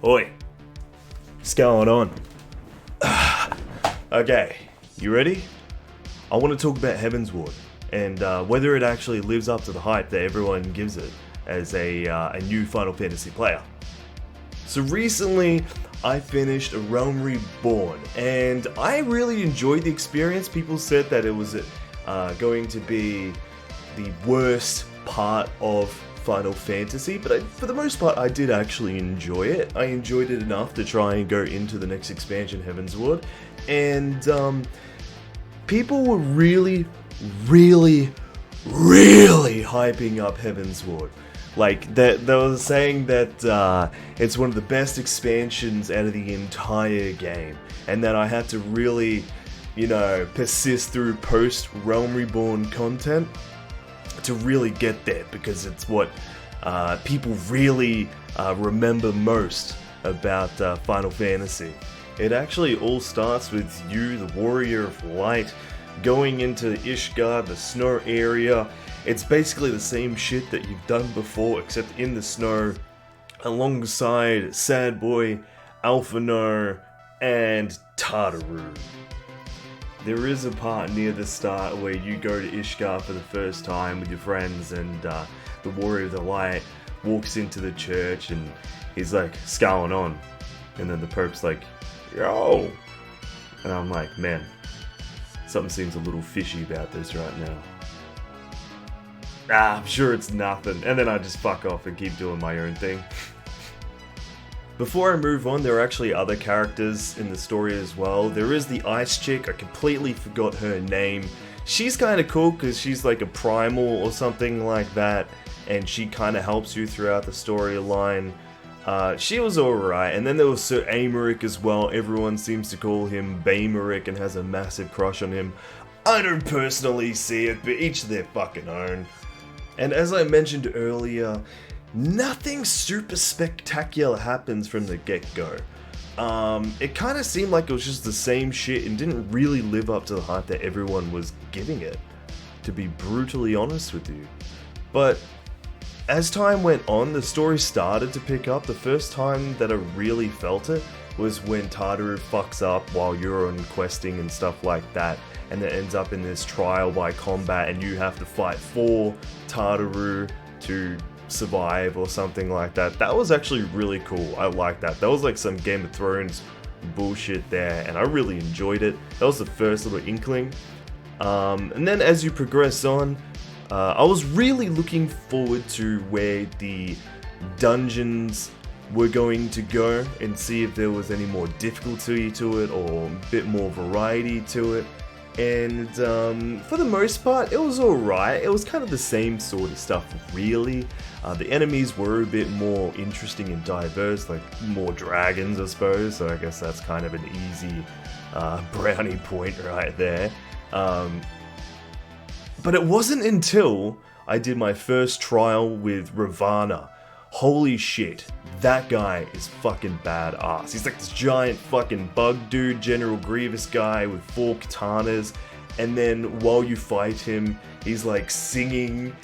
Oi, what's going on? Okay, you ready? I want to talk about Heavensward and whether it actually lives up to the hype that everyone gives it as a new Final Fantasy player. So recently, I finished Realm Reborn, and I really enjoyed the experience. People said that it was going to be the worst part of Final Fantasy, but for the most part, I did actually enjoy it. I enjoyed it enough to try and go into the next expansion, Heavensward, and people were really hyping up Heavensward. Like, they were saying that it's one of the best expansions out of the entire game, and that I had to really, persist through post-Realm Reborn content to really get there, because it's what people really remember most about Final Fantasy. It actually all starts with you, the Warrior of Light, going into Ishgard, the snow area. It's basically the same shit that you've done before, except in the snow, alongside Sad Boy, Alphinaud, and Tartaru. There is a part near the start where you go to Ishgard for the first time with your friends, and the Warrior of the Light walks into the church and he's like, "What's going on?" And then the Pope's like, "Yo!" And I'm like, man, something seems a little fishy about this right now. I'm sure it's nothing. And then I just fuck off and keep doing my own thing. Before I move on, there are actually other characters in the story as well. There is the Ice Chick, I completely forgot her name. She's kind of cool because she's like a primal or something like that, and she kind of helps you throughout the storyline. She was alright, and then there was Sir Aymerich as well. Everyone seems to call him Baymeric and has a massive crush on him. I don't personally see it, but each their fucking own. And as I mentioned earlier, nothing super spectacular happens from the get-go. It kind of seemed like it was just the same shit and didn't really live up to the hype that everyone was giving it, to be brutally honest with you. But as time went on, the story started to pick up. The first time that I really felt it was when Tartaru fucks up while you're on questing and stuff like that, and it ends up in this trial by combat and you have to fight for Tartaru to survive or something like that. That was actually really cool. I like that. That was like some Game of Thrones bullshit there, and I really enjoyed it. That was the first little inkling. And then as you progress on, I was really looking forward to where the dungeons were going to go and see if there was any more difficulty to it or a bit more variety to it. And for the most part, it was alright. It was kind of the same sort of stuff, really. The enemies were a bit more interesting and diverse, like more dragons, I suppose. So I guess that's kind of an easy brownie point right there. But it wasn't until I did my first trial with Ravana. Holy shit, that guy is fucking badass. He's like this giant fucking bug dude, General Grievous guy with 4 katanas, and then while you fight him, he's like singing.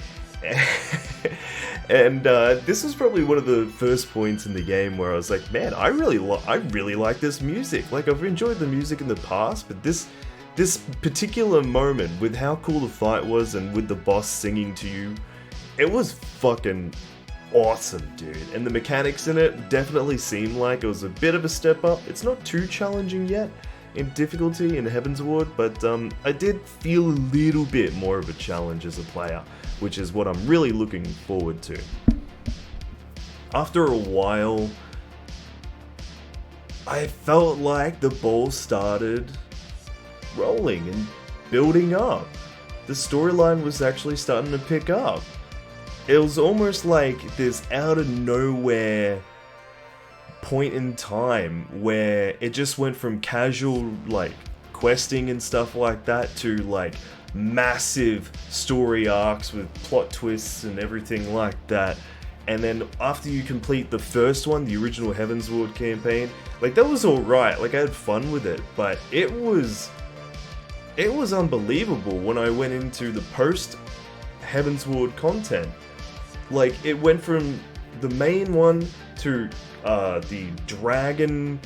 And this was probably one of the first points in the game where I was like, man, I really like this music. Like, I've enjoyed the music in the past, but this particular moment with how cool the fight was and with the boss singing to you, it was fucking awesome, dude. And the mechanics in it definitely seemed like it was a bit of a step up. It's not too challenging yet in difficulty in Heavensward, but I did feel a little bit more of a challenge as a player, which is what I'm really looking forward to. After a while, I felt like the ball started rolling and building up. The storyline was actually starting to pick up. It was almost like this out of nowhere point in time where it just went from casual like questing and stuff like that to like massive story arcs with plot twists and everything like that. And then after you complete the first one, the original Heavensward campaign, like that was alright, like I had fun with it, but it was unbelievable when I went into the post Heavensward content. Like, it went from the main one to the dragon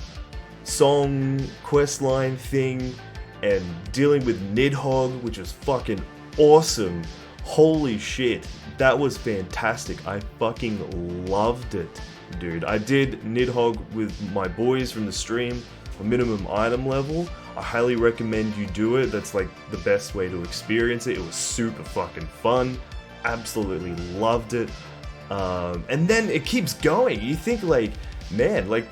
song questline thing and dealing with Nidhogg, which was fucking awesome. Holy shit, that was fantastic. I fucking loved it, dude. I did Nidhogg with my boys from the stream, a minimum item level. I highly recommend you do it. That's like the best way to experience it. It was super fucking fun. Absolutely loved it. And then it keeps going. You think like, man, like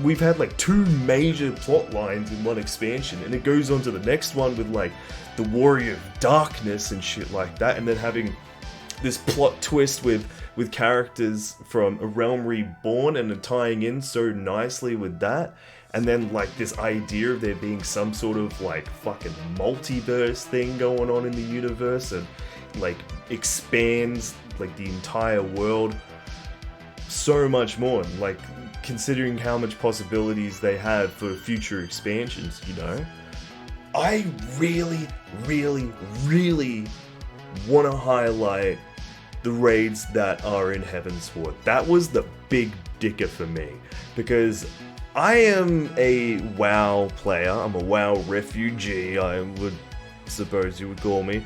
we've had like 2 major plot lines in one expansion, and it goes on to the next one with like the Warrior of Darkness and shit like that, and then having this plot twist with characters from A Realm Reborn and tying in so nicely with that. And then like this idea of there being some sort of like fucking multiverse thing going on in the universe, and like expands like the entire world so much more, like considering how much possibilities they have for future expansions, you know? I really, really, really want to highlight the raids that are in Heavensward. That was the big dicker for me, because I am a WoW player. I'm a WoW refugee, I would suppose you would call me.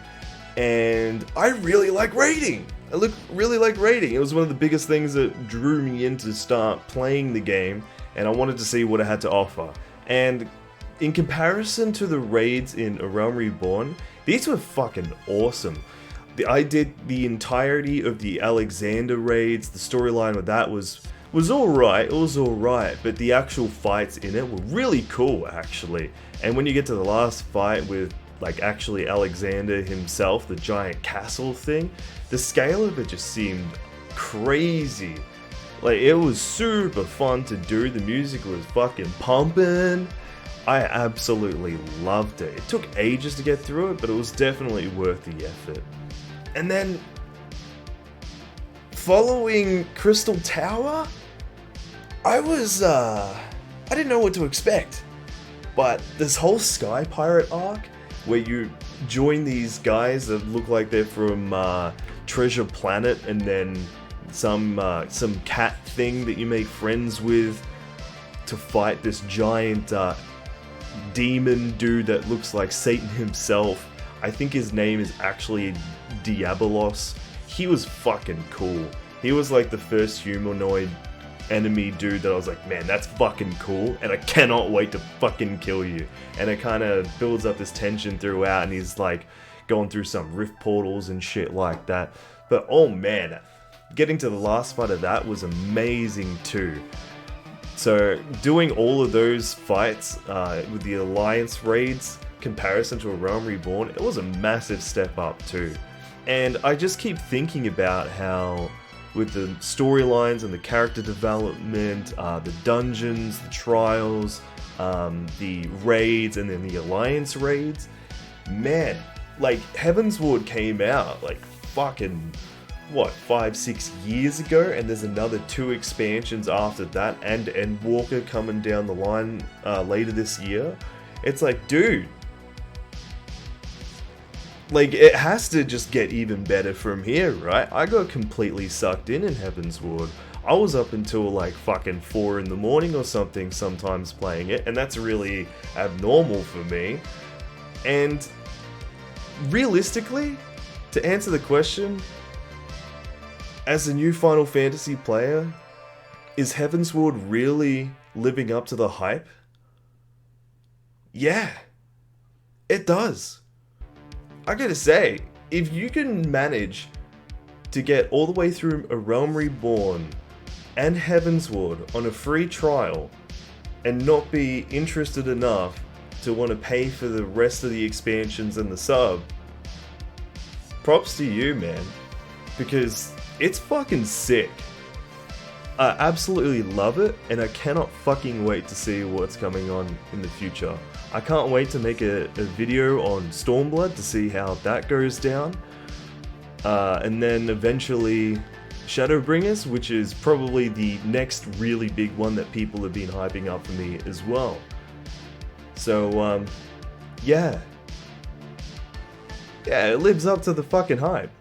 And I really like raiding. I really like raiding. It was one of the biggest things that drew me in to start playing the game, and I wanted to see what it had to offer. And in comparison to the raids in A Realm Reborn, these were fucking awesome. I did the entirety of the Alexander raids. The storyline with that was alright. It was alright, but the actual fights in it were really cool, actually. And when you get to the last fight with like actually Alexander himself, the giant castle thing, the scale of it just seemed crazy. Like, it was super fun to do. The music was fucking pumping. I absolutely loved it. It took ages to get through it, but it was definitely worth the effort. And then following Crystal Tower, I didn't know what to expect. But this whole Sky Pirate arc, where you join these guys that look like they're from Treasure Planet, and then some cat thing that you make friends with to fight this giant demon dude that looks like Satan himself. I think his name is actually Diabolos. He was fucking cool. He was like the first humanoid enemy dude that I was like, man, that's fucking cool, and I cannot wait to fucking kill you. And it kind of builds up this tension throughout, and he's like going through some rift portals and shit like that. But oh man, getting to the last fight of that was amazing too. So doing all of those fights with the Alliance raids, comparison to A Realm Reborn, it was a massive step up too. And I just keep thinking about how with the storylines and the character development, the dungeons, the trials, the raids, and then the Alliance raids, man, like Heavensward came out like fucking, what, 5-6 years ago, and there's another 2 expansions after that, and Endwalker coming down the line later this year. It's like, dude, like, it has to just get even better from here, right? I got completely sucked in Heavensward. I was up until like fucking 4 in the morning or something sometimes playing it, and that's really abnormal for me. And realistically, to answer the question, as a new Final Fantasy player, is Heavensward really living up to the hype? Yeah, it does. I gotta say, if you can manage to get all the way through A Realm Reborn and Heavensward on a free trial and not be interested enough to want to pay for the rest of the expansions and the sub, props to you, man, because it's fucking sick. I absolutely love it, and I cannot fucking wait to see what's coming on in the future. I can't wait to make a video on Stormblood to see how that goes down. And then eventually Shadowbringers, which is probably the next really big one that people have been hyping up for me as well. So, yeah. Yeah, it lives up to the fucking hype.